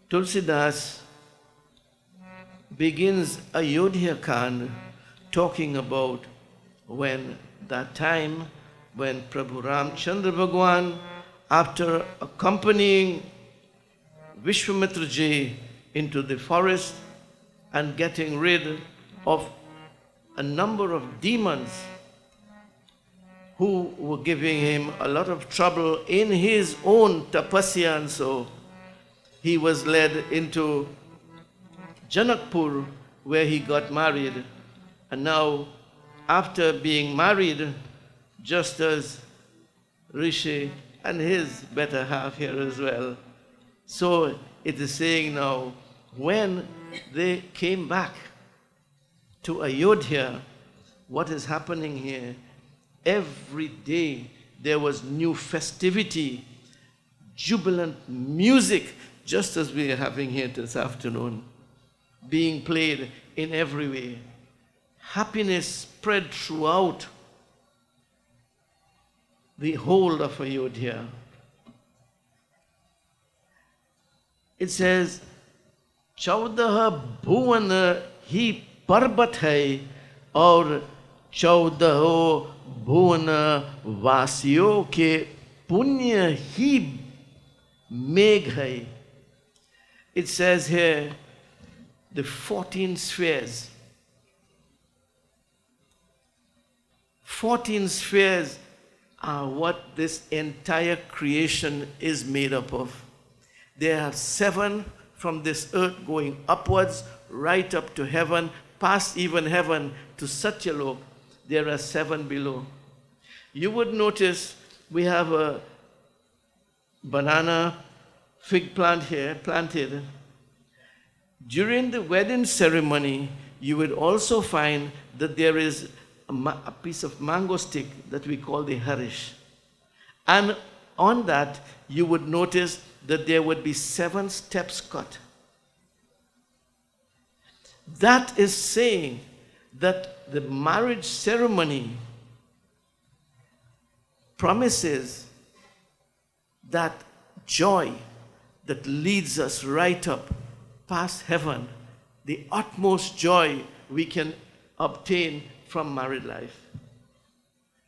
Tulsidas begins Ayodhya Kand talking about when that time when Prabhu Ramchandra Bhagwan, after accompanying Vishwamitra Ji into the forest and getting rid of a number of demons who were giving him a lot of trouble in his own tapasya, and so he was led into Janakpur where he got married. And now, after being married, just as Rishi and his better half here as well, so it is saying now, when they came back to Ayodhya, what is happening here? Every day there was new festivity, jubilant music, just as we are having here this afternoon, being played in every way. Happiness spread throughout the whole of Ayodhya. It says, "Chaudah bhuvan hi parbat hai aur चौदह भुवन वासियों के पुण्य ही मेघ है." It says here, the 14 spheres. 14 spheres are what this entire creation is made up of. There are 7 from this earth going upwards, right up to heaven, past even heaven to Satyalok. There are 7 below. You would notice we have a banana fig plant here planted. During the wedding ceremony, you would also find that there is a piece of mango stick that we call the harish. And on that, you would notice that there would be 7 steps cut. That is saying that the marriage ceremony promises that joy that leads us right up past heaven, the utmost joy we can obtain from married life.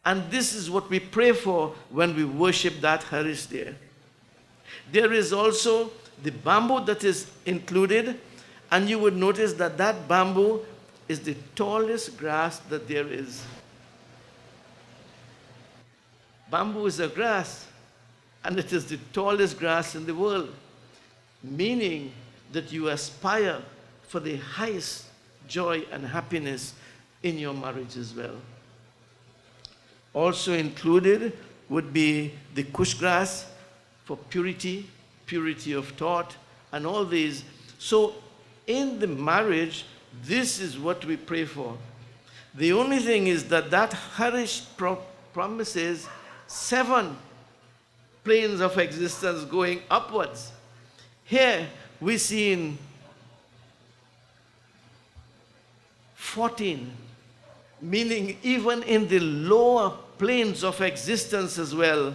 And this is what we pray for when we worship that Harish there. There is also the bamboo that is included, and you would notice that that bamboo is the tallest grass that there is. Bamboo is a grass, and it is the tallest grass in the world, meaning that you aspire for the highest joy and happiness in your marriage as well. Also included would be the kush grass for purity, purity of thought, and all these. So in the marriage, this is what we pray for. The only thing is that that Harish promises 7 planes of existence going upwards. Here we see in 14, meaning even in the lower planes of existence as well,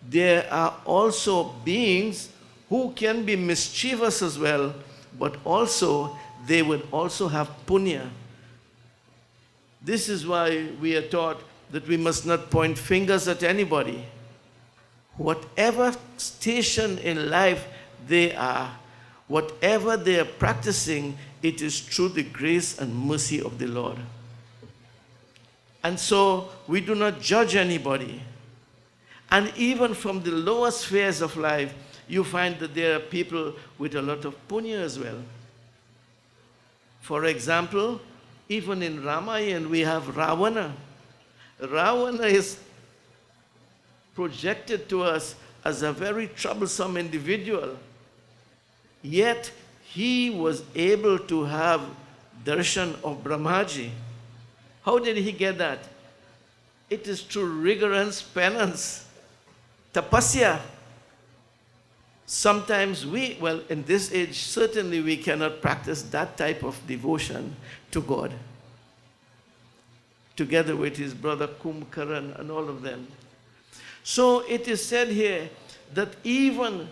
there are also beings who can be mischievous as well, but also they would also have punya. This is why we are taught that we must not point fingers at anybody. Whatever station in life they are, whatever they are practicing, it is through the grace and mercy of the Lord. And so we do not judge anybody. And even from the lower spheres of life, you find that there are people with a lot of punya as well. For example, even in Ramayana we have Ravana. Ravana is projected to us as a very troublesome individual. Yet he was able to have darshan of Brahmaji. How did he get that? It is through rigorous penance, tapasya. Sometimes we, well, in this age, certainly we cannot practice that type of devotion to God, together with his brother Kumbhakaran and all of them. So it is said here that even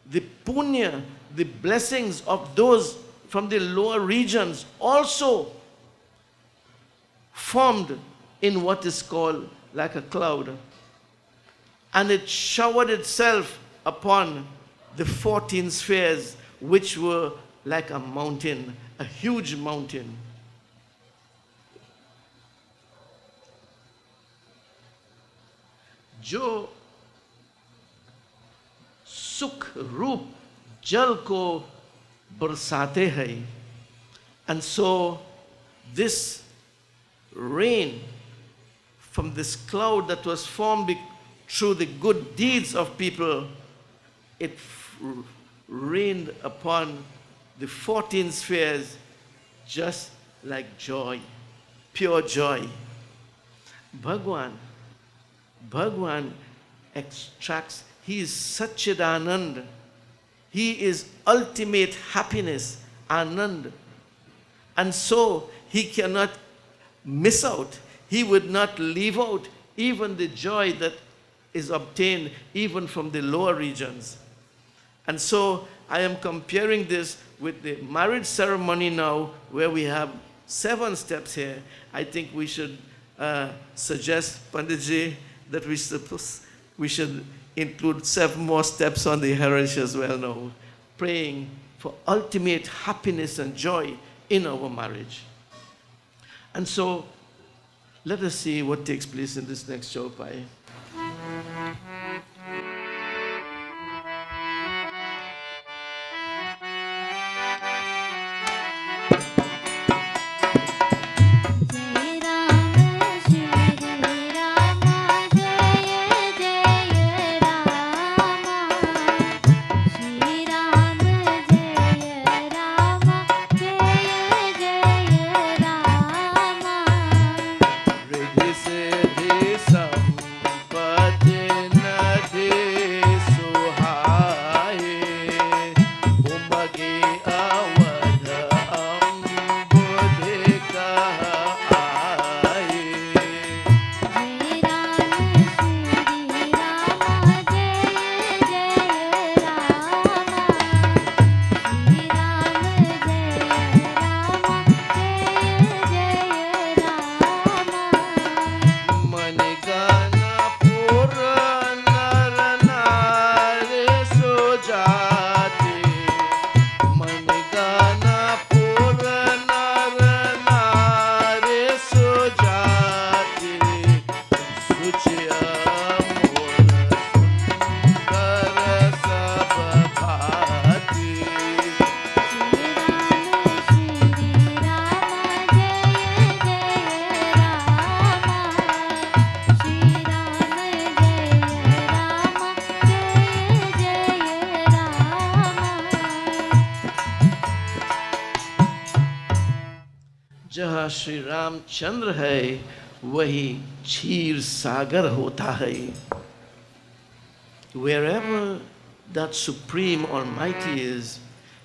the punya, the blessings of those from the lower regions also formed in what is called like a cloud. And it showered itself upon the 14 spheres, which were like a mountain, a huge mountain. जो सुख रूप जल को बरसाते हैं. And so this rain from this cloud that was formed through the good deeds of people, it rained upon the 14 spheres just like joy, pure joy. Bhagwan extracts, he is Satchidanand. He is ultimate happiness, Anand. And so he cannot miss out. He would not leave out even the joy that is obtained even from the lower regions. And so I am comparing this with the marriage ceremony now, where we have 7 steps here. I think we should suggest, Panditji, that we should include 7 more steps on the heritage as well now, praying for ultimate happiness and joy in our marriage. And so let us see what takes place in this next Chaupai. जहाँ श्री रामचंद्र है वही क्षीर सागर होता है. Wherever that supreme almighty is,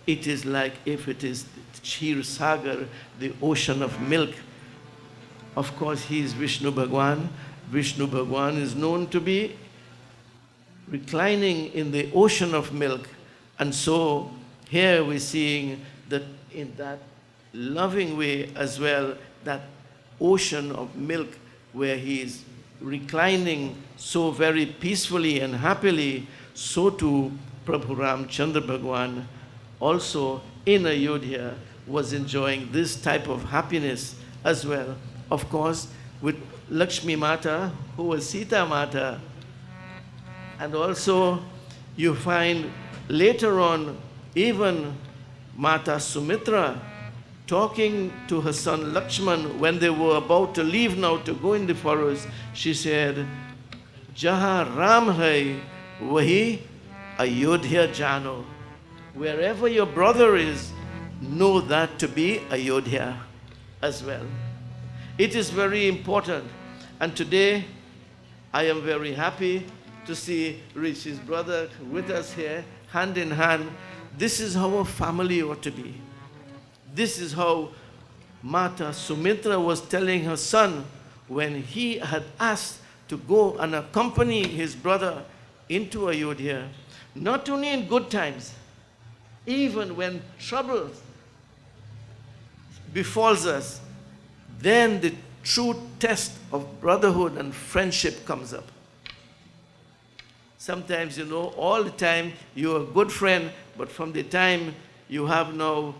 it is like if it is Kshir Sagar, the ocean of milk. Of course, he is Vishnu Bhagwan. Vishnu Bhagwan is known to be reclining in the ocean of milk. And so here we're seeing that in that loving way as well, that ocean of milk where he is reclining so very peacefully and happily, so too Prabhu Ramchandra Bhagwan also in Ayodhya was enjoying this type of happiness as well. Of course, with Lakshmi Mata, who was Sita Mata, and also you find later on even Mata Sumitra talking to her son Lakshman when they were about to leave now to go in the forest. She said, Jaha Ram hai, wahi Ayodhya jano. Wherever your brother is, know that to be Ayodhya as well. It is very important. And today, I am very happy to see Rishi's brother with us here, hand in hand. This is how a family ought to be. This is how Mata Sumitra was telling her son when he had asked to go and accompany his brother into Ayodhya. Not only in good times, even when trouble befalls us, then the true test of brotherhood and friendship comes up. Sometimes, all the time you're a good friend, but from the time you have now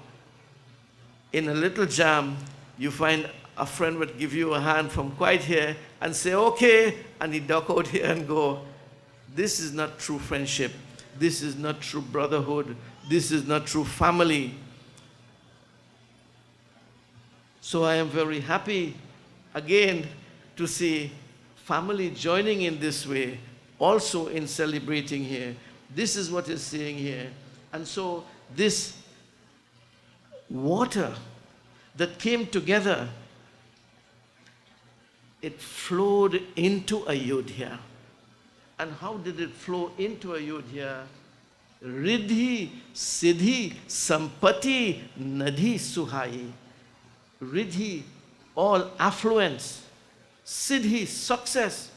in a little jam, you find a friend would give you a hand from quite here and say, okay, and he duck out here and go. This is not true friendship. This is not true brotherhood. This is not true family. So I am very happy again to see family joining in this way, also in celebrating here. This is what is saying here. And so this water that came together, it flowed into Ayodhya. And how did it flow into Ayodhya? Riddhi, Siddhi, Sampati, Nadhi, Suhai. Riddhi, all affluence. Siddhi, success.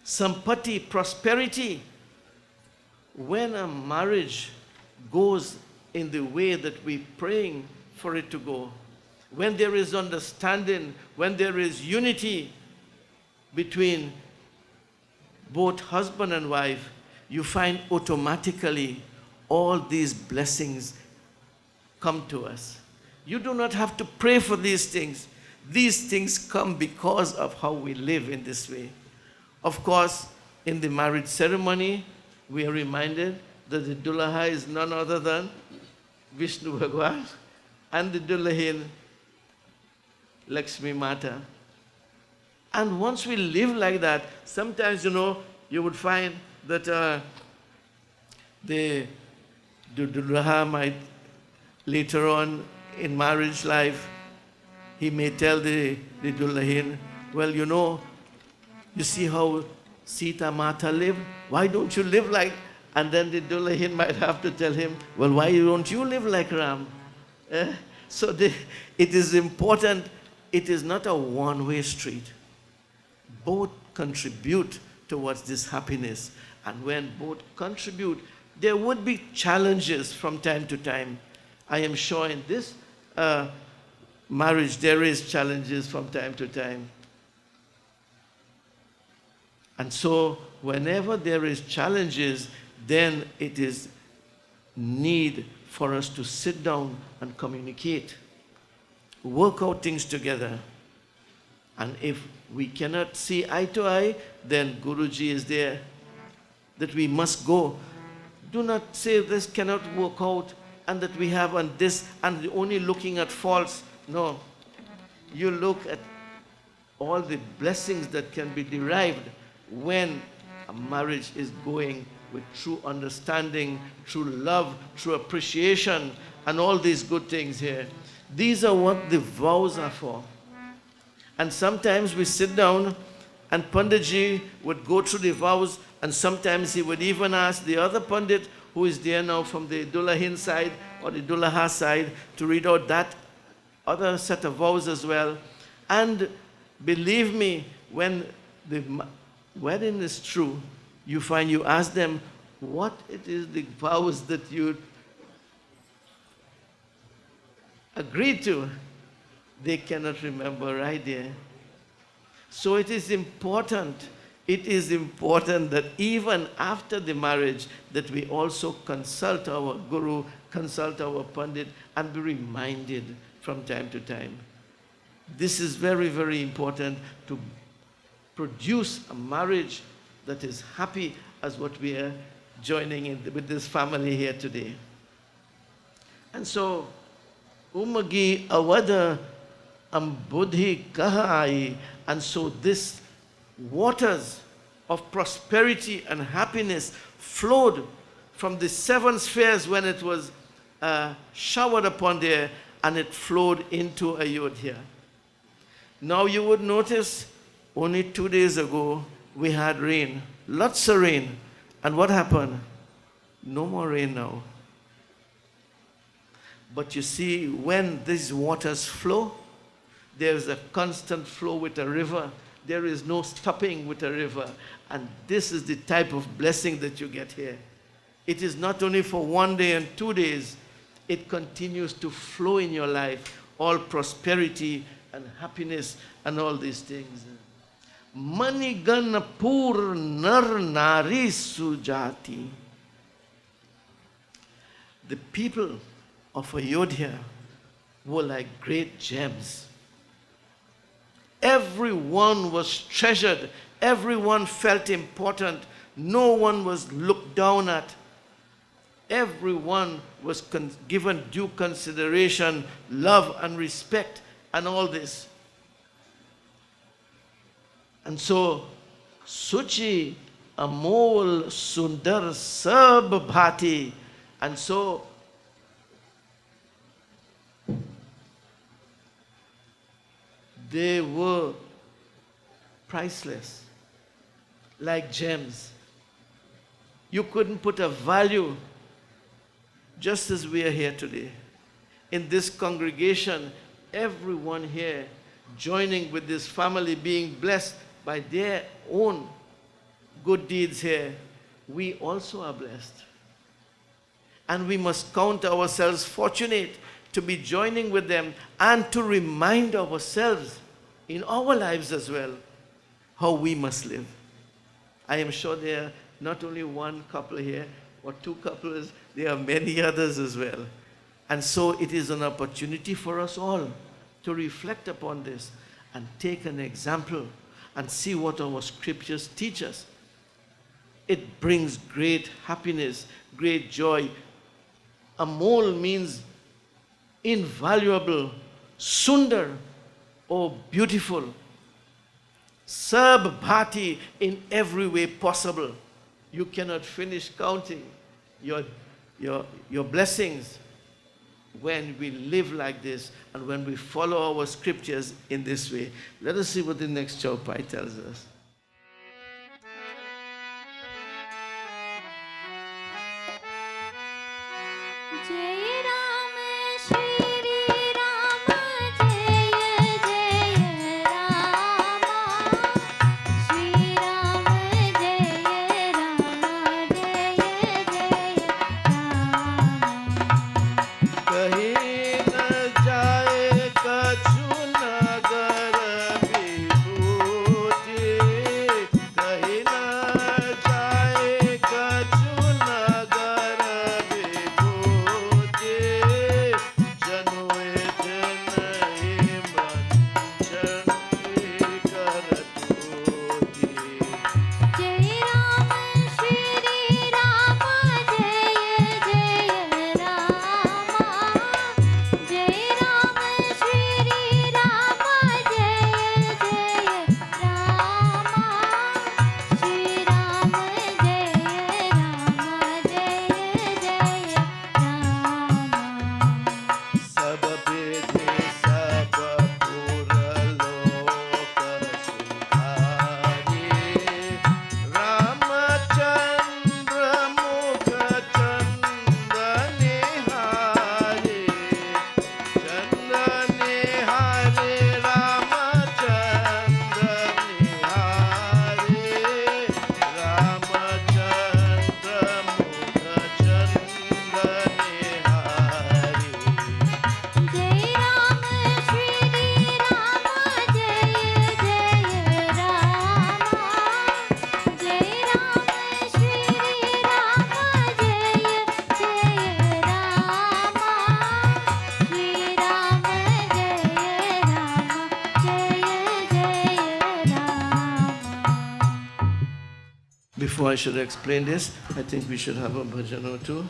Sampati, prosperity. When a marriage goes in the way that we're praying for it to go, when there is understanding, when there is unity between both husband and wife, you find automatically all these blessings come to us. You do not have to pray for these things. These things come because of how we live in this way. Of course, in the marriage ceremony, we are reminded that the Dullaha is none other than Vishnu Bhagwan and the Dullahin, Lakshmi Mata. And once we live like that, sometimes, you would find that the Dullaha might later on in marriage life, he may tell the Dullahin, well, you see how Sita Mata lived? Why don't you live like... And then the Dullahin might have to tell him, well, why don't you live like Ram? So it is important. It is not a one-way street. Both contribute towards this happiness. And when both contribute, there would be challenges from time to time. I am sure in this marriage, there is challenges from time to time. And so whenever there is challenges, then it is need for us to sit down and communicate, work out things together. And if we cannot see eye to eye, then Guruji is there, that we must go. Do not say this cannot work out and that we have on this and only looking at faults. No. You look at all the blessings that can be derived when a marriage is going with true understanding, true love, true appreciation, and all these good things here. These are what the vows are for. And sometimes we sit down and Panditji would go through the vows, and sometimes he would even ask the other Pandit who is there now from the Dullahin side or the Dullaha side to read out that other set of vows as well. And believe me, when the wedding is true, you find you ask them what it is the vows that you agreed to. They cannot remember right there. So it is important that even after the marriage, that we also consult our Guru, consult our Pandit, and be reminded from time to time. This is very, very important to produce a marriage that is happy as what we are joining in with this family here today. And so, Umagi Avada Ambudhi Kahai, and so this waters of prosperity and happiness flowed from the seven spheres when it was showered upon there, and it flowed into Ayodhya. Now you would notice only 2 days ago we had rain, lots of rain. And what happened? No more rain now. But you see, when these waters flow, there's a constant flow with a river. There is no stopping with a river. And this is the type of blessing that you get here. It is not only for 1 day and 2 days, it continues to flow in your life, all prosperity and happiness and all these things. Maniganapur nar nari sujati. The people of Ayodhya were like great gems. Everyone was treasured. Everyone felt important. No one was looked down at. Everyone was given due consideration, love and respect and all this. And so, Suchi Amol Sundar Sab Bhati. And so, they were priceless, like gems. You couldn't put a value, just as we are here today. In this congregation, everyone here joining with this family, being blessed by their own good deeds here, we also are blessed. And we must count ourselves fortunate to be joining with them and to remind ourselves in our lives as well how we must live. I am sure there are not only one couple here or two couples, there are many others as well. And so it is an opportunity for us all to reflect upon this and take an example and see what our scriptures teach us. It brings great happiness, great joy. Amol means invaluable, sundar, or beautiful. Sab bhati, in every way possible. You cannot finish counting your blessings when we live like this and when we follow our scriptures in this way. Let us see what the next chaupai tells us. Before I should explain this, I think we should have a bhajan or two.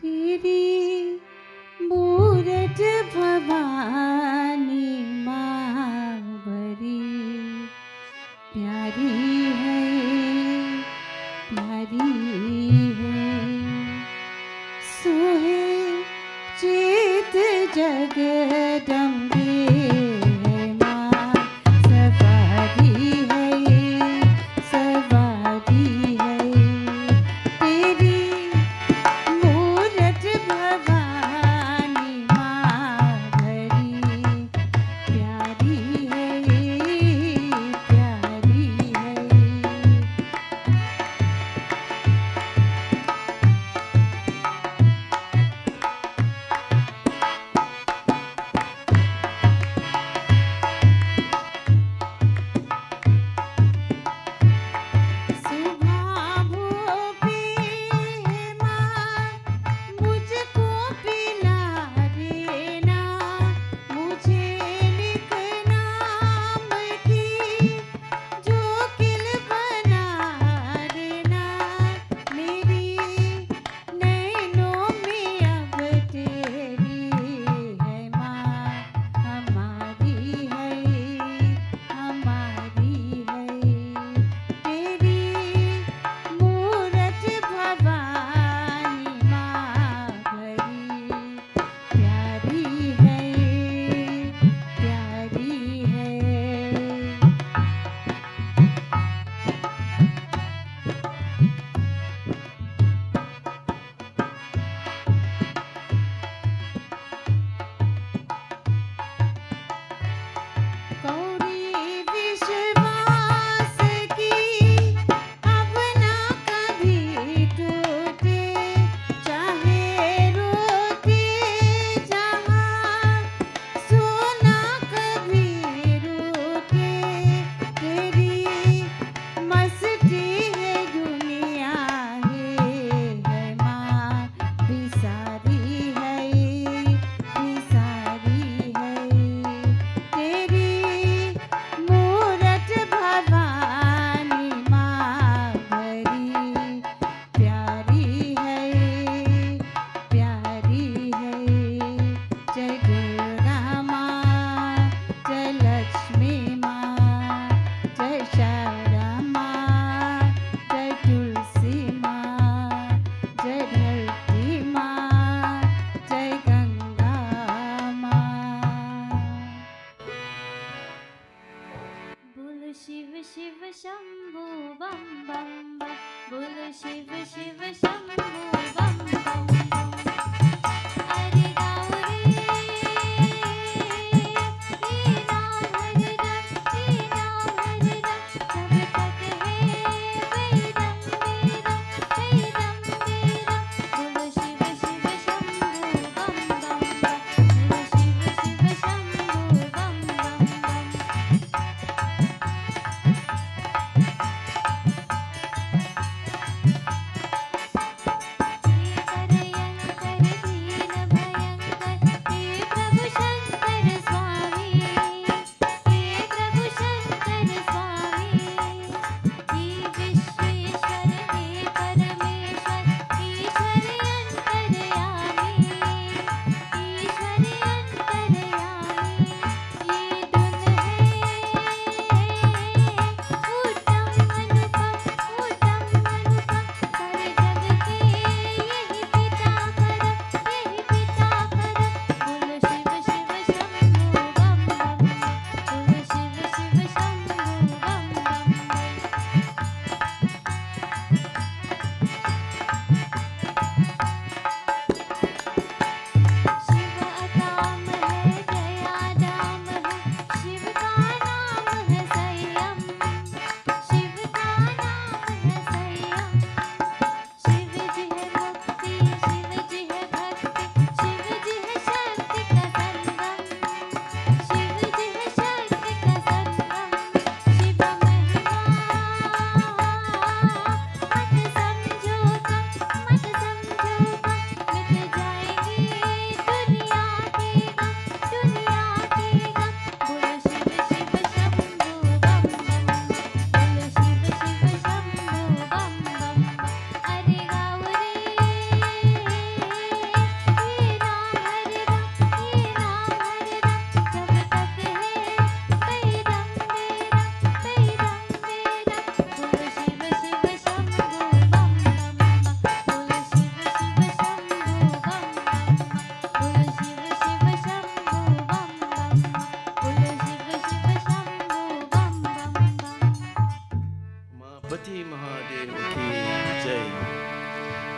तेरी मूरत भवानी माँ बड़ी प्यारी है सोहे चित जगदम्बे प्यारी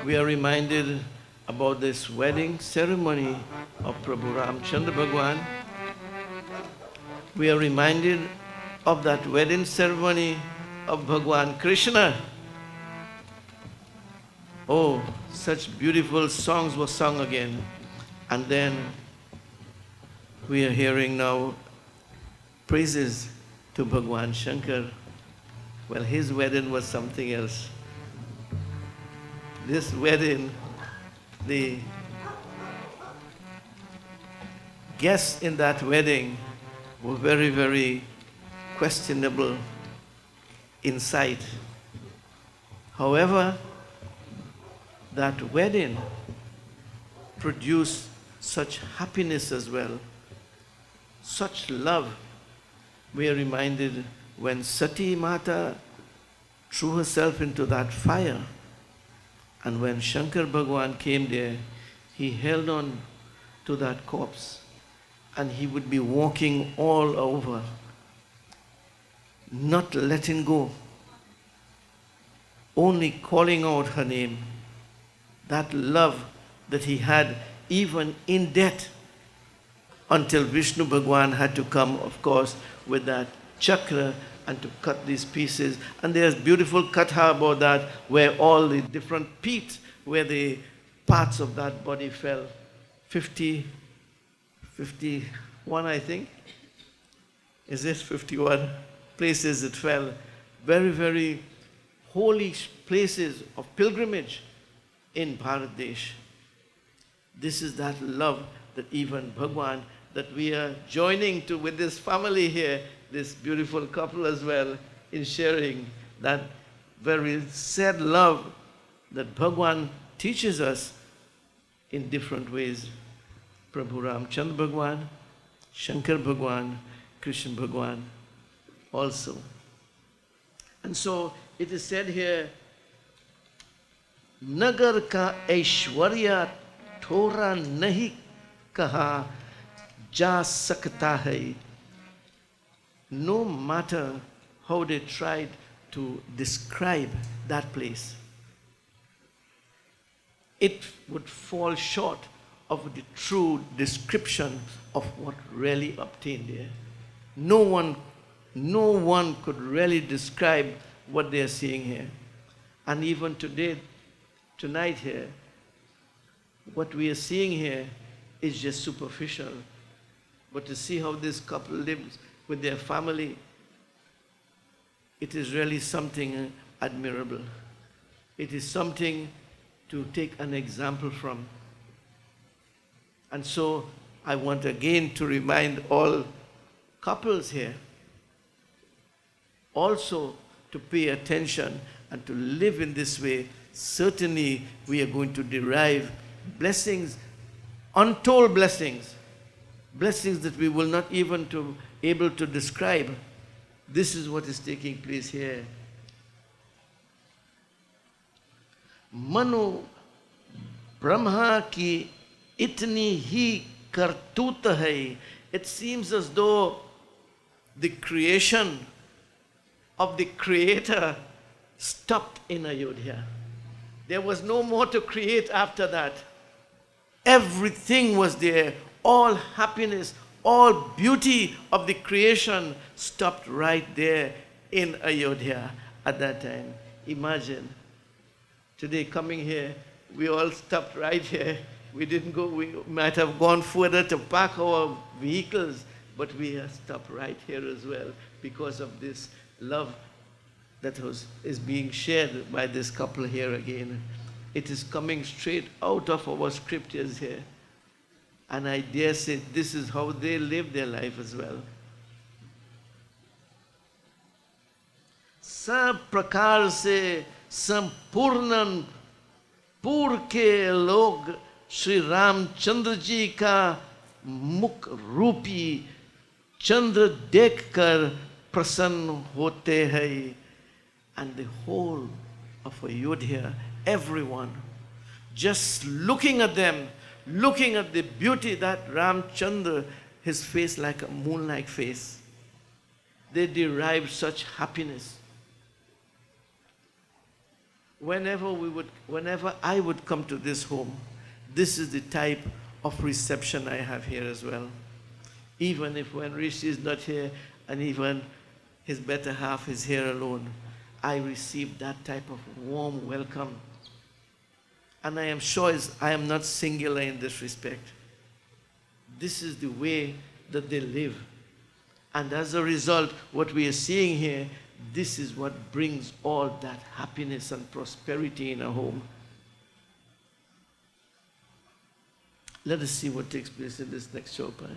we are reminded about this wedding ceremony of Prabhu Ramchandra Bhagwan. We are reminded of that wedding ceremony of Bhagwan Krishna. Oh, such beautiful songs were sung again. And then we are hearing now praises to Bhagwan Shankar. Well, his wedding was something else. This wedding, the guests in that wedding were very, very questionable in sight. However, that wedding produced such happiness as well, such love. We are reminded when Sati Mata threw herself into that fire, and when Shankar Bhagwan came there, he held on to that corpse, and he would be walking all over, not letting go, only calling out her name. That love that he had even in death, until Vishnu Bhagwan had to come, of course, with that chakra and to cut these pieces. And there's beautiful katha about that, where all the different peat, where the parts of that body fell. 51, I think. Is it 51 places it fell? Very, very holy places of pilgrimage in Bharat Desh. This is that love that even Bhagwan, that we are joining to with this family here, this beautiful couple as well, in sharing that very sad love that Bhagwan teaches us in different ways. Prabhu Ramchandra Bhagwan, Shankar Bhagwan, Krishna Bhagwan also. And so it is said here, Nagar ka Aishwarya thora nahi kaha ja sakta hai. No matter how they tried to describe that place, it would fall short of the true description of what really obtained there. No one could really describe what they are seeing here. And even today, tonight here, what we are seeing here is just superficial. But to see how this couple lives with their family, it is really something admirable. It is something to take an example from. And so I want again to remind all couples here also to pay attention and to live in this way. Certainly we are going to derive blessings, untold blessings, blessings that we will not even able to describe. This is what is taking place here. Manu Brahma ki itni hi kartut hai. It seems as though the creation of the Creator stopped in Ayodhya. There was no more to create after that. Everything was there. All happiness, all beauty of the creation stopped right there in Ayodhya at that time. Imagine. Today coming here, we all stopped right here. We didn't go, we might have gone further to park our vehicles, but we have stopped right here as well because of this love that is being shared by this couple here again. It is coming straight out of our scriptures here. And I dare say this is how they live their life as well. सब प्रकार से संपूर्ण पूर के लोग श्री रामचंद्र जी का मुख रूपी चंद्र देखकर प्रसन्न होते हैं. And the whole of Ayodhya, everyone, just looking at them, looking at the beauty that Ramchandra, his face like a moon-like face, they derived such happiness. whenever I would come to this home, this is the type of reception I have here as well. Even if when Rishi is not here and even his better half is here alone, I receive that type of warm welcome. And I am sure I am not singular in this respect. This is the way that they live. And as a result, what we are seeing here, this is what brings all that happiness and prosperity in a home. Let us see what takes place in this next chopai.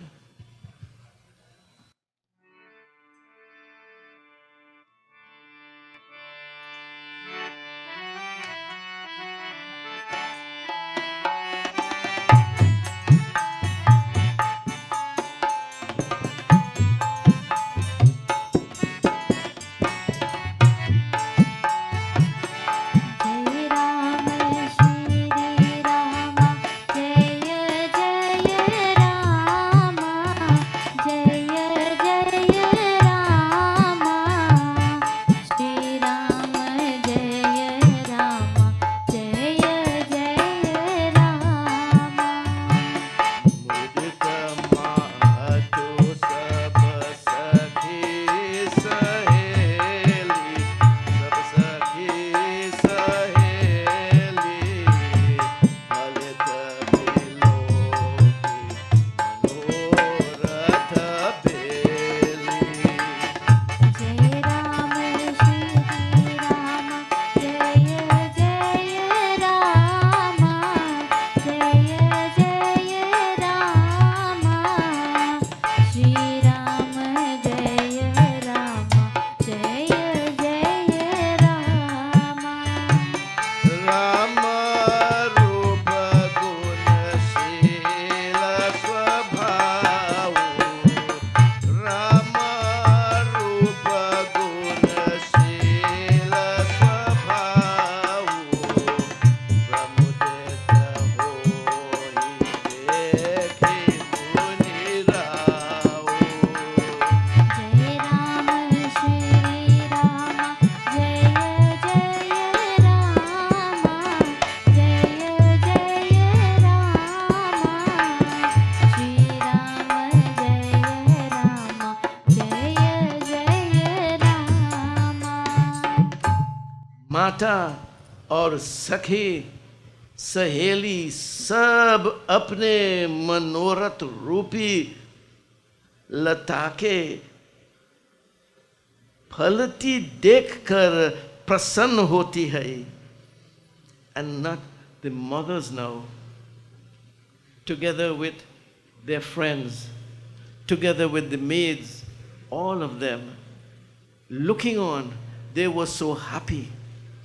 माता और सखी सहेली सब अपने मनोरथ रूपी लता के फलती देखकर प्रसन्न होती है. And not the mothers now, together with their friends, together with the maids, all of them looking on, they were so happy.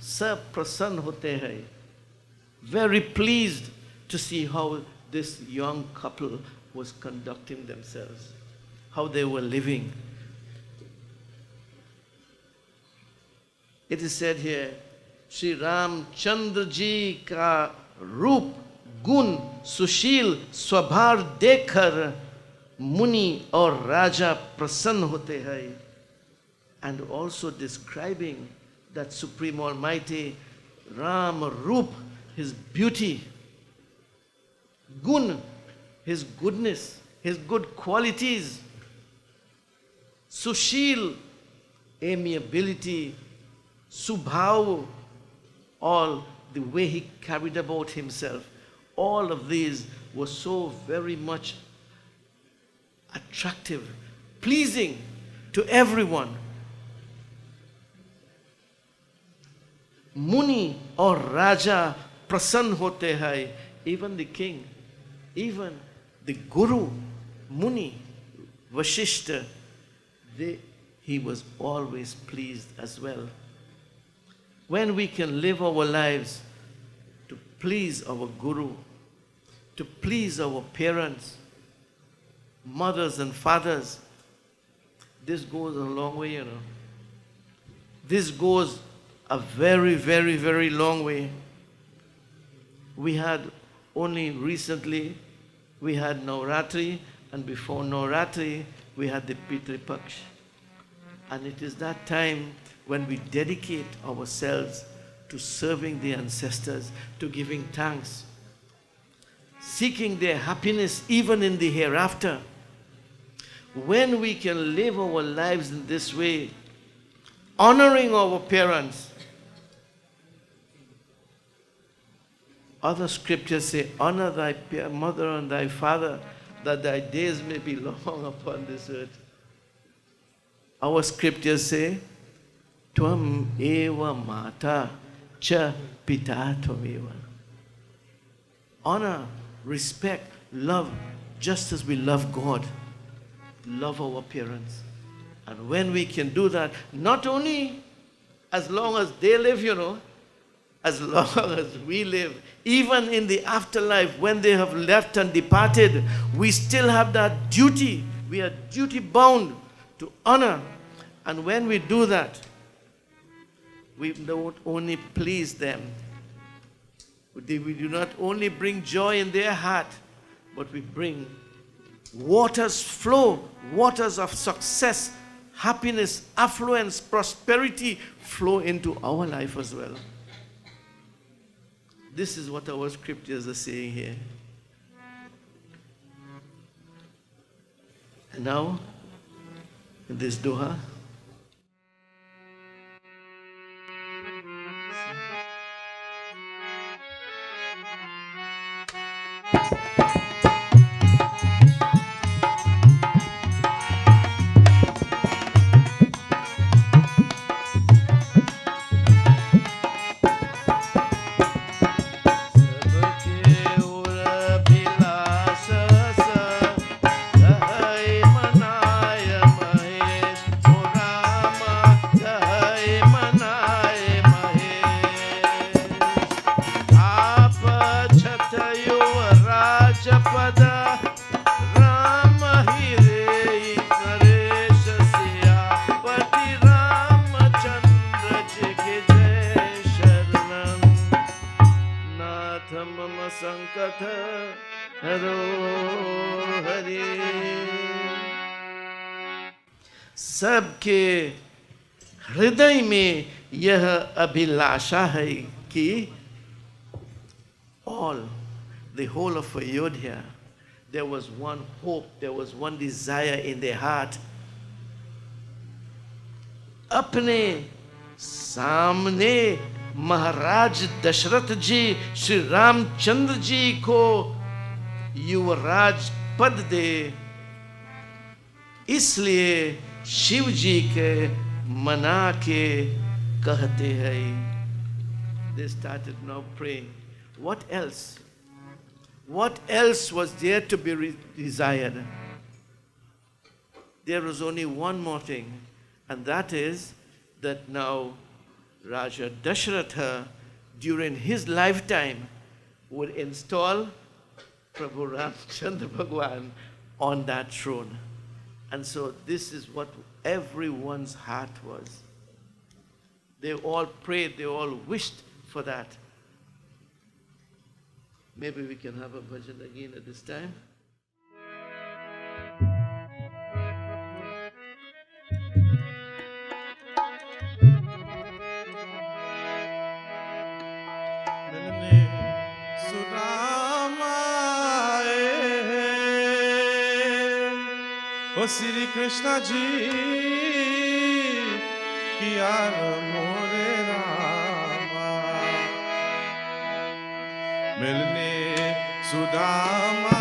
सब प्रसन्न होते हैं, very pleased to see how this young couple was conducting themselves, how they were living. It is said here, Shri Ramchandra ji ka रूप गुण सुशील स्वभाव देखकर मुनि और राजा प्रसन्न होते हैं. And also describing that Supreme Almighty Ram Roop, his beauty, Gun, his goodness, his good qualities, Sushil, amiability, Subhav, all the way he carried about himself, all of these were so very much attractive, pleasing to everyone. Muni or Raja prasann hote hai, even the king, even the Guru, Muni, Vashishta, he was always pleased as well. When we can live our lives to please our Guru, to please our parents, mothers and fathers, this goes a long way, you know. This goes a very, very, very long way. We had only recently, we had Navratri, and before Navratri, we had the Pitri Paksh. And it is that time when we dedicate ourselves to serving the ancestors, to giving thanks, seeking their happiness even in the hereafter. When we can live our lives in this way, honoring our parents, other scriptures say, honor thy mother and thy father, that thy days may be long upon this earth. Our scriptures say, Tvam eva mata cha pita tvameva. Honor, respect, love, just as we love God, love our parents. And when we can do that, not only as long as they live, as long as we live, even in the afterlife, when they have left and departed, we still have that duty. We are duty bound to honor. And when we do that, we don't only please them, we do not only bring joy in their heart, but we bring waters flow, waters of success, happiness, affluence, prosperity flow into our life as well. This is what our scriptures are saying here. And now, in this Doha, सबके हृदय में यह अभिलाषा है कि the whole of Ayodhya, there was one hope, there was one desire in their heart. अपने सामने महाराज दशरथ जी श्री रामचंद्र जी को युवराज पद दे, इसलिए शिव जी के मना के कहते हैं. They started now praying. What else? What else was there to be desired? There was only one more thing, and that is that now Raja Dashratha, during his lifetime, would install Prabhu Ramchandra Bhagwan on that throne. And so this is what everyone's heart was. They all prayed, they all wished for that. Maybe we can have a bhajan again at this time. O Sri Krishna ji kiya more Rama milne Sudama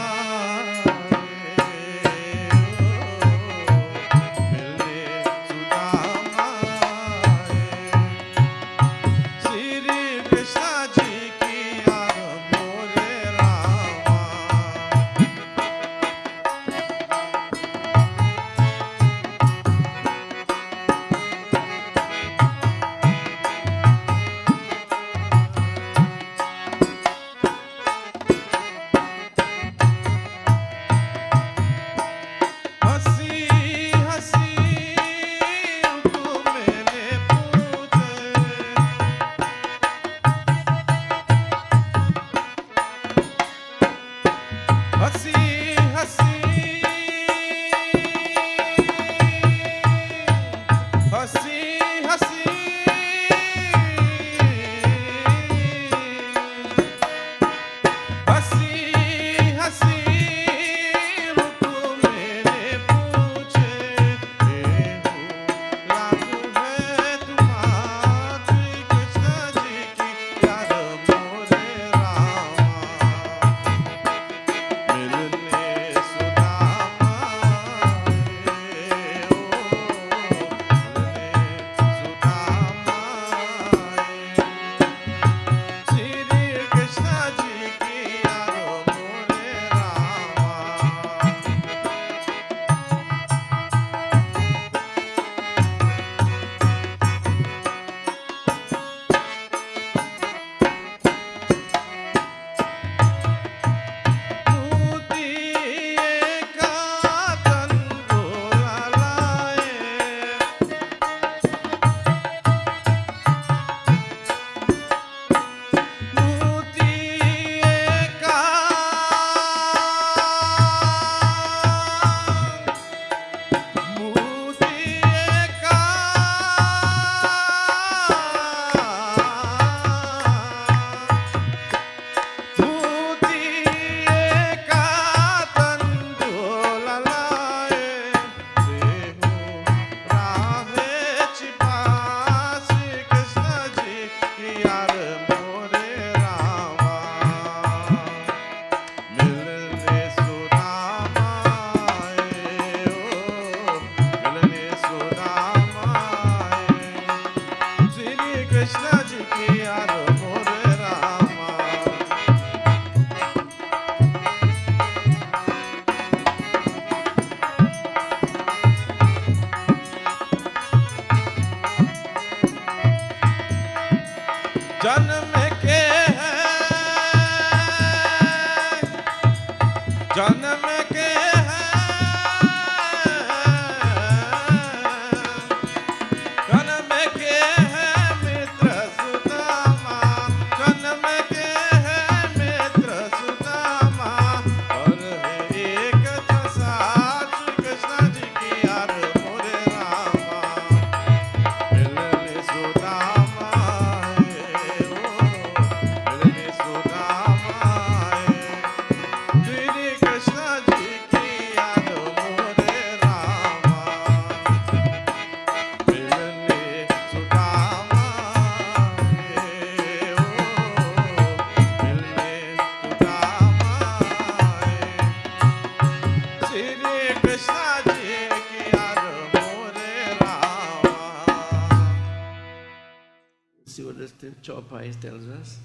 Chaupai tells us.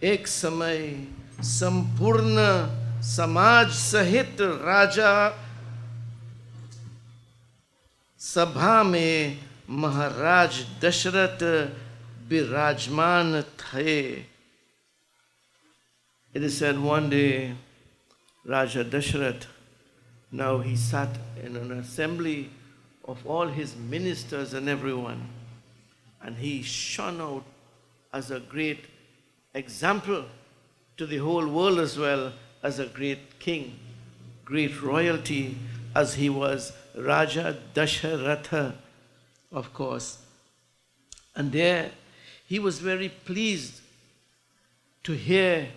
एक समय संपूर्ण समाज सहित राजा सभा में महाराज दशरथ विराजमान थे. It is said one day Raja Dasharath, now he sat in an assembly of all his ministers and everyone, and he shone out as a great example to the whole world as well as a great king, great royalty, as he was Raja Dasharatha, of course. And there he was very pleased to hear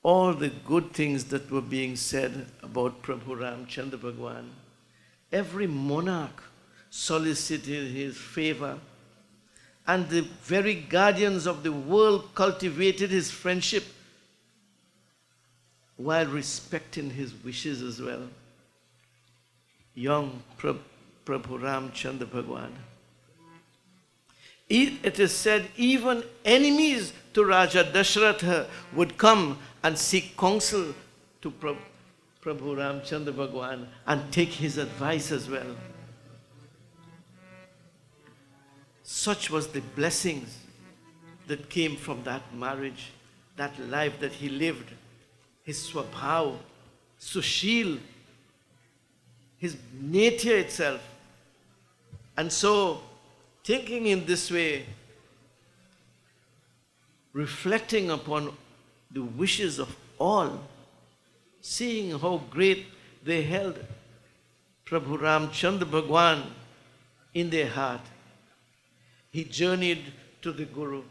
all the good things that were being said about Prabhu Ramchandra Bhagwan. Every monarch solicited his favor, and the very guardians of the world cultivated his friendship while respecting his wishes as well. Young Prabhu Ramchandra Bhagwan. It is said even enemies to Raja Dashratha would come and seek counsel to Prabhu Ramchandra Bhagwan and take his advice as well. Such was the blessings that came from that marriage, that life that he lived, his swabhav, sushil, his nature itself. And so, thinking in this way, reflecting upon the wishes of all, seeing how great they held Prabhu Ramchandra Bhagwan in their heart, he journeyed to the Guru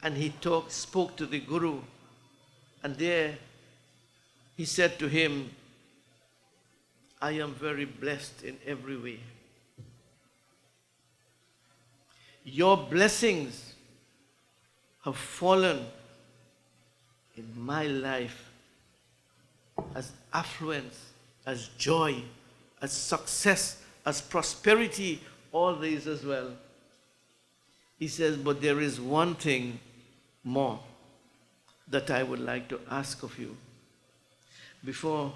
and he spoke to the Guru, and there he said to him, I am very blessed in every way. Your blessings have fallen in my life as affluence, as joy, as success, as prosperity, all these as well. He says, but there is one thing more that I would like to ask of you. Before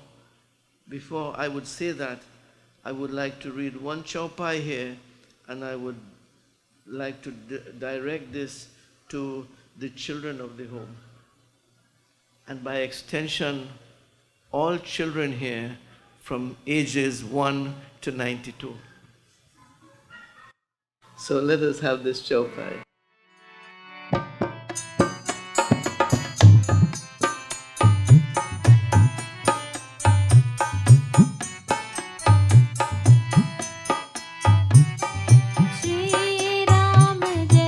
I would say that, I would like to read one chaupai here, and I would like to direct this to the children of the home. And by extension, all children here from ages 1 to 92. So let us have this chaupai. Shri Ram Jai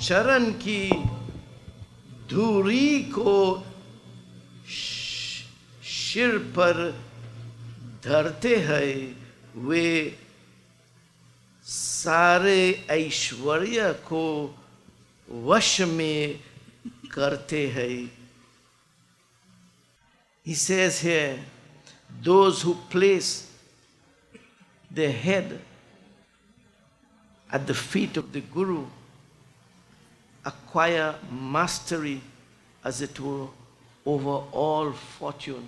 चरण की धूरी को सिर पर धरते हैं वे सारे ऐश्वर्य को वश में करते हैं. He says here, those who place their head at the feet of the Guru acquire mastery, as it were, over all fortune.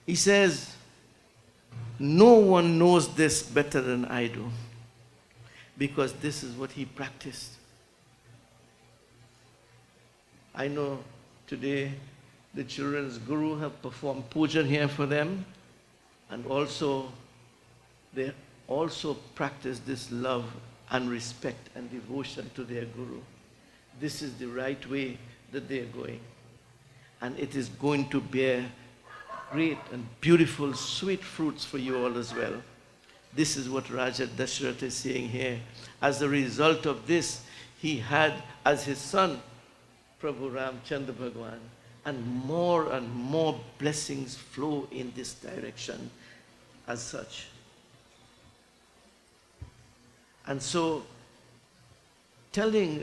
He says, no one knows this better than I do, because this is what he practiced. I know today the children's guru have performed puja here for them, and also they also practice this love and respect and devotion to their guru. This is the right way that they are going, and it is going to bear great and beautiful sweet fruits for you all as well. This is what Raja Dasharath is saying here. As a result of this, he had as his son Prabhu Ramchandra Bhagwan, and more blessings flow in this direction as such. And so, telling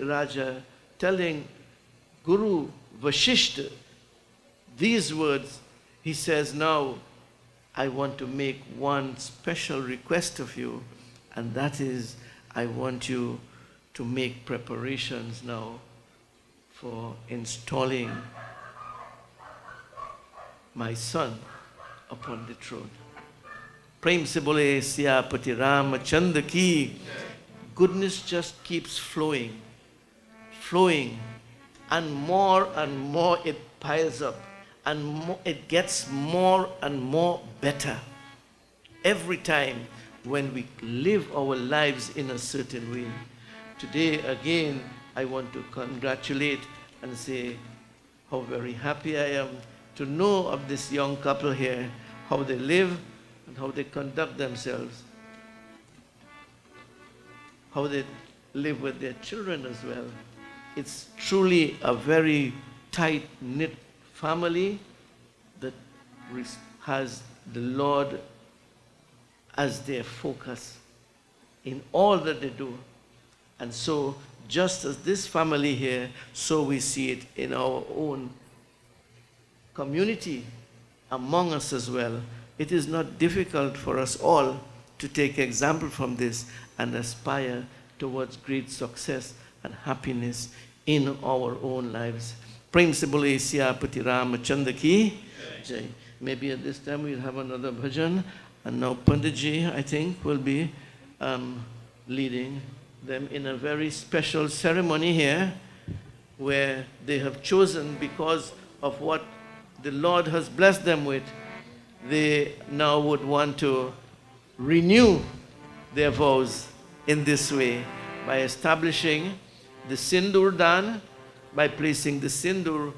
Guru Vasishtha these words, he says, now I want to make one special request of you, and that is, I want you to make preparations now for installing my son upon the throne. Prem se bole Siyapati Ramachandra ki. Goodness just keeps flowing, and more it piles up, and more, it gets more and more better every time when we live our lives in a certain way. Today again, I want to congratulate and say how very happy I am to know of this young couple here, how they live and how they conduct themselves, how they live with their children as well. It's truly a very tight-knit family that has the Lord as their focus in all that they do. And so, just as this family here, so we see it in our own community, among us as well. It is not difficult for us all to take example from this and aspire towards great success and happiness in our own lives. Prem se bole Siyapati Ramachandra ki jai. Maybe at this time we'll have another bhajan, and now Panditji, I think, will be leading them in a very special ceremony here, where they have chosen, because of what the Lord has blessed them with, they now would want to renew their vows in this way by establishing the Sindur Dan, by placing the Sindur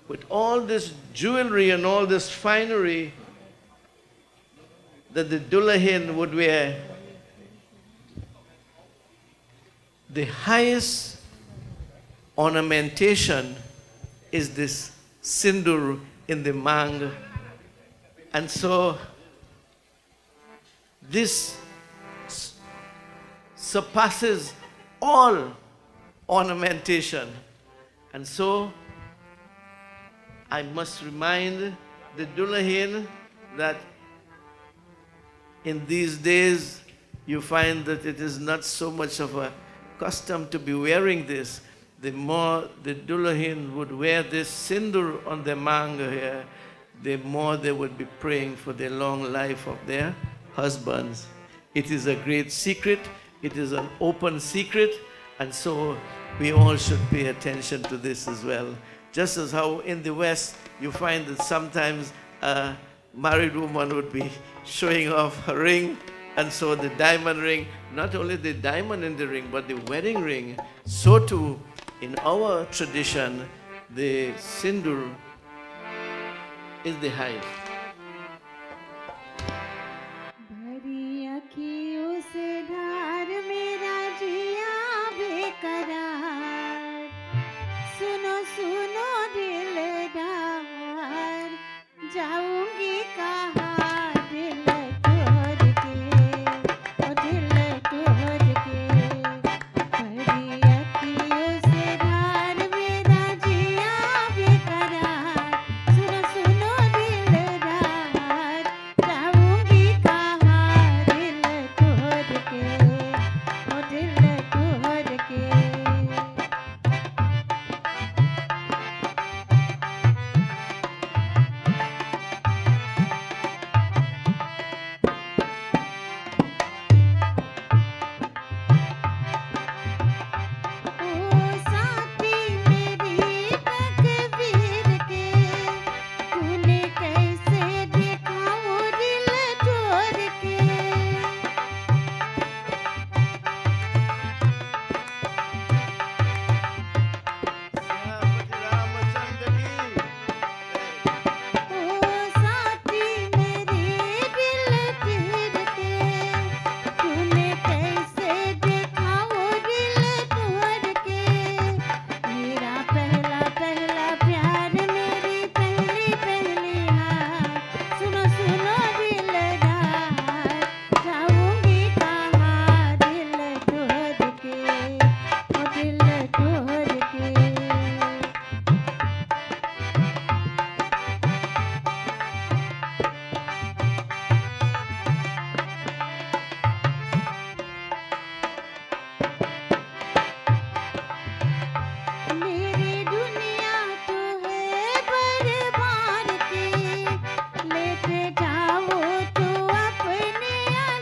with all this jewelry and all this finery that the Dullahin would wear. The highest ornamentation is this Sindur in the Mang. And so this surpasses all ornamentation. And so I must remind the Dullahin that in these days you find that it is not so much of a custom to be wearing this. The more the Dullahin would wear this Sindur on their manga here, the more they would be praying for the long life of their husbands. It is a great secret. It is an open secret. And so we all should pay attention to this as well. Just as how in the West you find that sometimes a married woman would be showing off her ring, and so the diamond ring, not only the diamond in the ring, but the wedding ring. So too, in our tradition, the Sindur is the highest. भरी अखियों से जाऊंगी कहाँ दिल तोड़ के, ओ दिल तोड़ के। भरी अखियों से धार मेरा जिया बेकरार, सुनो सुनो दिलदार, जाऊंगी कहाँ दिल तोड़ के, ओ दिल तोड़ के। ओ साथी मेरी तकदीर के, तूने कैसे देखा वो दिल तोड़ के। सेनापति रामचंद्र की ओ साथी मेरी दिल तीर के, तूने कैसे देखा वो दिल तोड़ के। मेरा पहला पहला प्यार, मेरी पहली पहली हार, सुनो सुनो दिलदार, जाऊंगी कहाँ दिल तोड़ के, ओ दिल तोड़ के। मेरी दुनिया तो है बर्बाद की, लेके जाओ तो अपने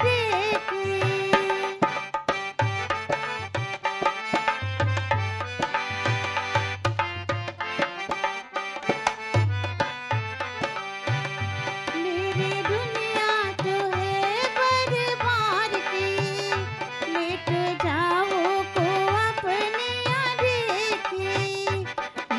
देखी। मेरी दुनिया तो है बर्बाद की, लेके जाओ को अपने देखी।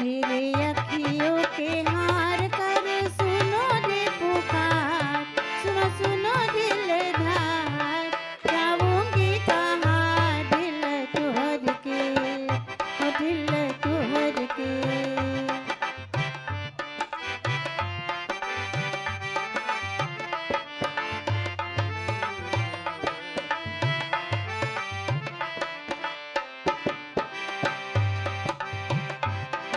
मेरे अखियों के हार कर सुनो रे पुकार, सुनो सुनो दिलदार, जाऊंगी कहाँ दिल तोड़ के, ओ दिल तोड़ के।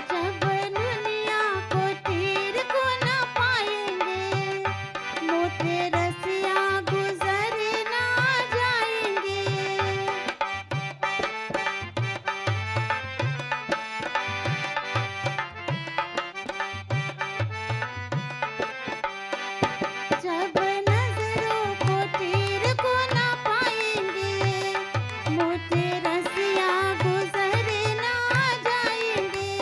जब दुनिया को तीर को न पाएंगे, मोटे रसिया गुजर ना जाएंगे। जब नजरों को तीर को न पाएंगे, मोटे रसिया गुजर ना जाएंगे।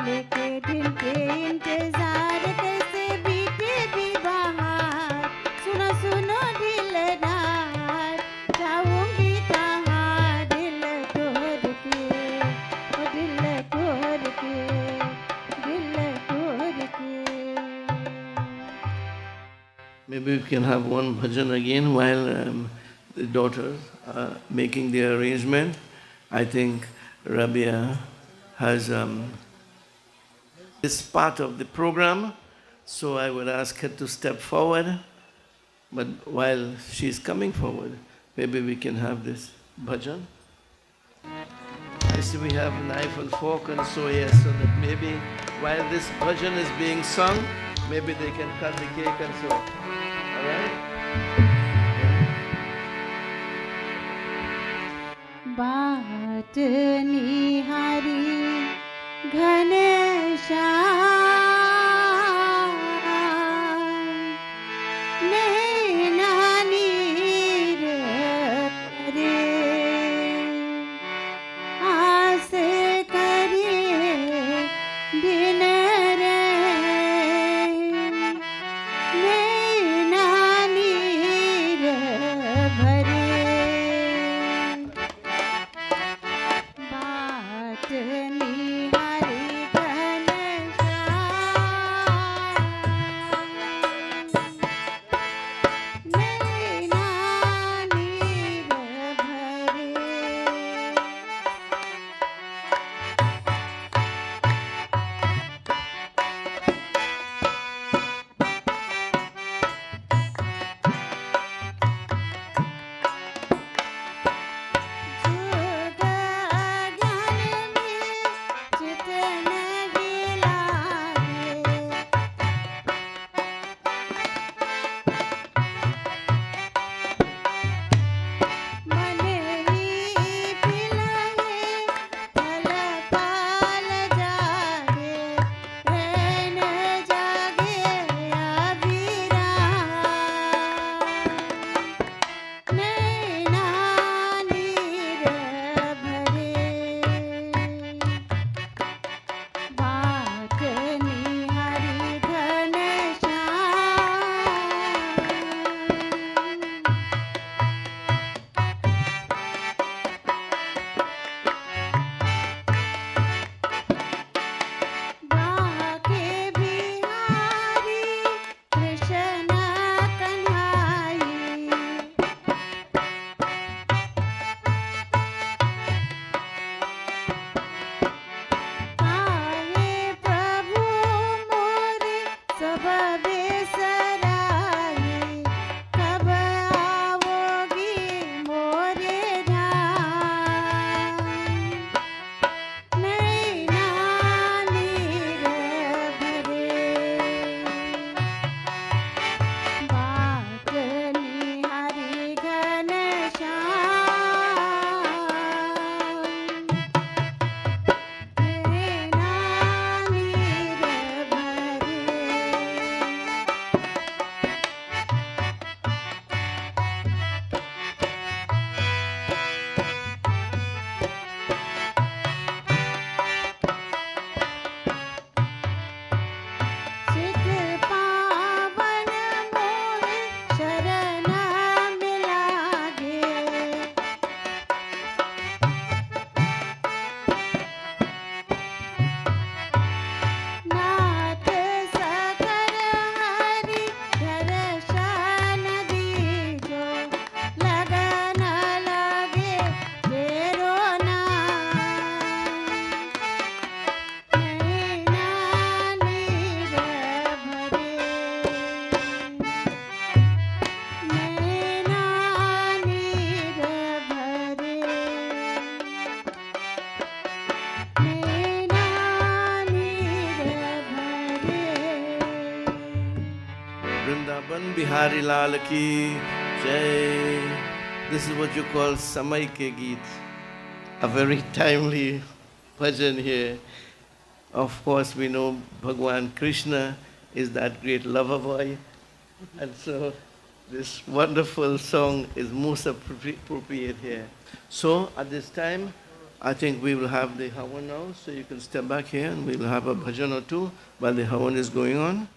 लेके दिल के इंतजार कैसे बीते भी बहार, सुनो सुनो दिलदार, जाऊंगी कहाँ दिल तोड़ के, ओ दिल तोड़ के, दिल तोड़ के। Maybe we can have one bhajan again while the daughters are making the arrangement. I think Rabia has this part of the program, so I would ask her to step forward. But while she's coming forward, maybe we can have this bhajan. I see we have knife and fork and so yes, so that maybe while this bhajan is being sung, maybe they can cut the cake and so. All right? बात निहारी घनश्याम, नैना नीर रे, आस करे दिन रे, नैना नीर भरे। बात निहारी Ghanshyam, Vrindavan Bihari Lal ki Jai. This is what you call Samay ke Geet, a very timely bhajan here. Of course, we know Bhagwan Krishna is that great lover boy, and so this wonderful song is most appropriate here. So at this time, I think we will have the Havan now, so you can step back here and we will have a bhajan or two while the Havan is going on.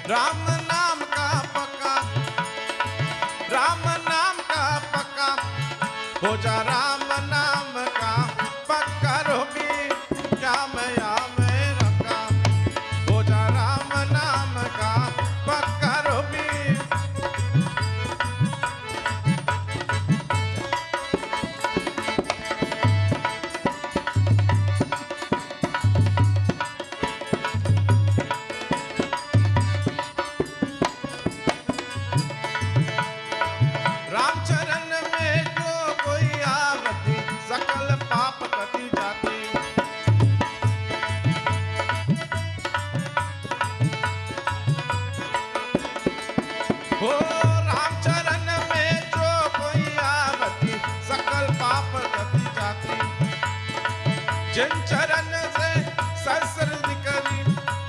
Ram नाम का पक्का, राम नाम का पक्का, हो जा राम नाम का पक्का रोबी, क्या मैं में रखा, हो जा राम नाम का पक्का रोबी। जिन चरण से ससुर निकली,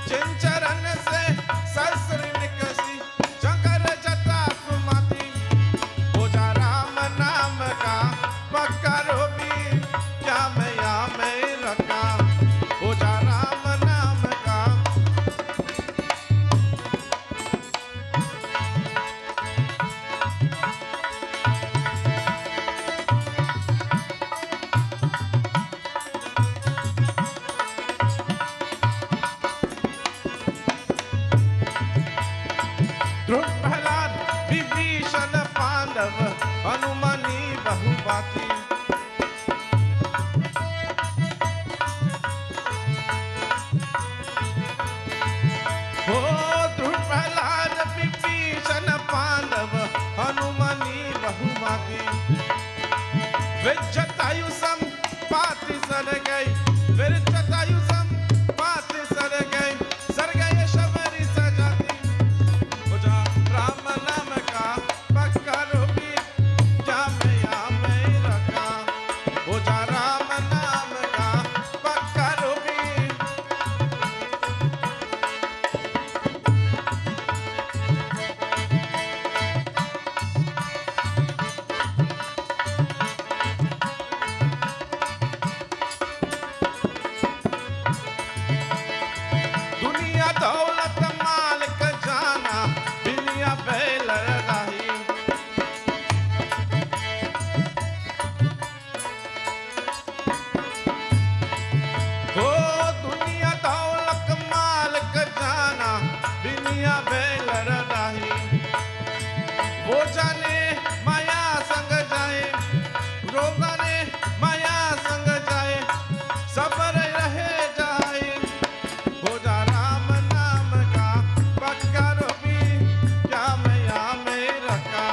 जिन चरण से ससुर निकसी, जगर जटा सुमति, हो जा राम नाम का पक्का रोबी, क्या मैं या में रखा, हो जा राम नाम का। ध्रुव प्रहलाद विभीषण पांडव हनुमनी बहुबाती, हो ध्रुव प्रहलाद विभीषण पांडव हनुमनी बहुबाती, विजटायु सम पाति सर गई, विजटायु सम पाति सर गई, सर गए शबरी सजाती, राम नाम का पक्का रोबी, क्या मैं या में रखा, हो जा राम नाम का पक्का रोबी। दुनिया दौलत मालिक जाना, दुनिया बैल रही, हो दुनिया दौलत मालिक जाना, दुनिया बैल रही, वो जाने माया संग जाए, रोगने माया संग जाए, सबर रहे जाए, हो जा राम नाम का पक्का रोबी, क्या मैं या में रखा,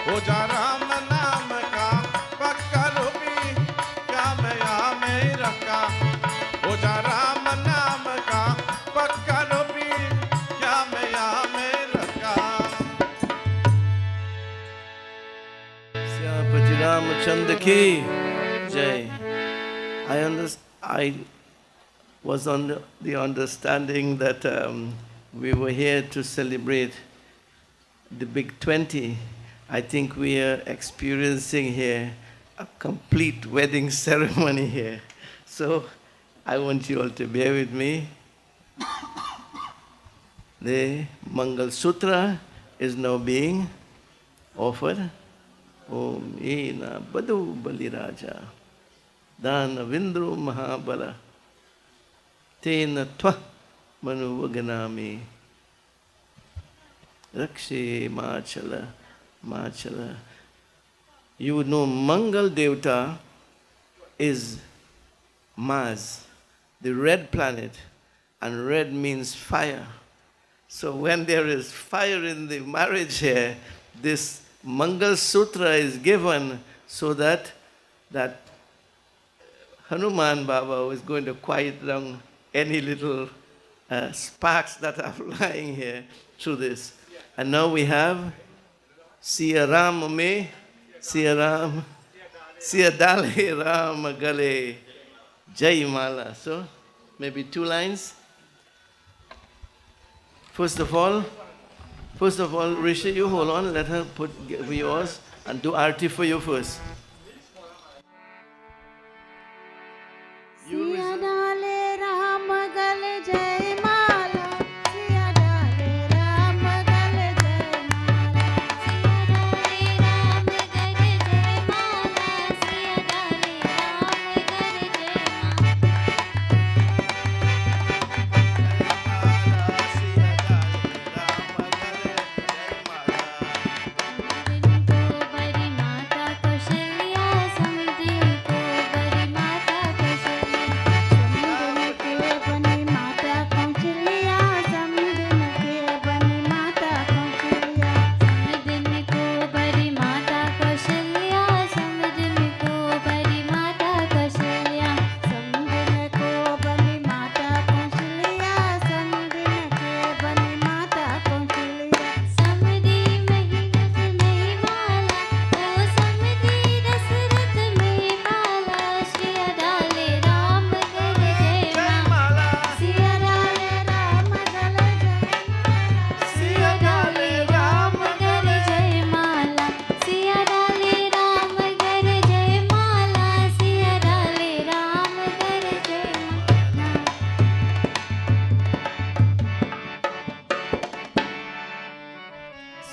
हो जा राम नाम का पक्का रोबी, क्या मैं या में रखा, हो जा राम नाम का पक्का रोबी, क्या मैं या में रखा। Syapati Ramachandra ki Jai. I was on the understanding that we were here to celebrate the big 20. I think we are experiencing here a complete wedding ceremony here. So I want you all to bear with me. The Mangal Sutra is now being offered. Om Ena Badu Baliraja Dana Vindru Mahabala Tena Tva Manu Vaganami Rakshe Machala Machala. You would know Mangal Devta is Mars, the red planet, and red means fire. So when there is fire in the marriage here, this Mangal Sutra is given so that Hanuman Baba is going to quiet down any little sparks that are flying here through this. And now we have Siya Ram Me, Siya Ram, Siya Dale Ram Gale, Jai Mala. So maybe 2 lines. First of all, Rishi, you hold on, let her give yours and do arti for you first. You Siya listen. डाले राम गल जय माला सिया डाले राम गल जय माला सिया डाले राम गल जय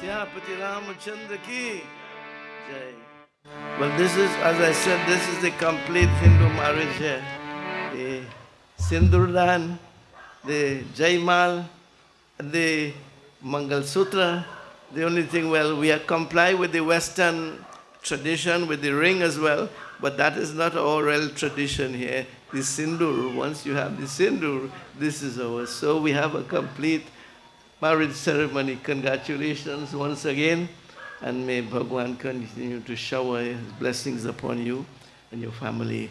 Syapati Ramachandra ki Jai. Well, this is, as I said, this is the complete Hindu marriage here. The Sindurdan, the Jaimal, the Mangal Sutra. The only thing, well, we are comply with the Western tradition, with the ring as well, but that is not our real tradition here. The Sindur, once you have the Sindur, this is ours. So we have a complete marriage ceremony. Congratulations once again, and may Bhagwan continue to shower his blessings upon you and your family.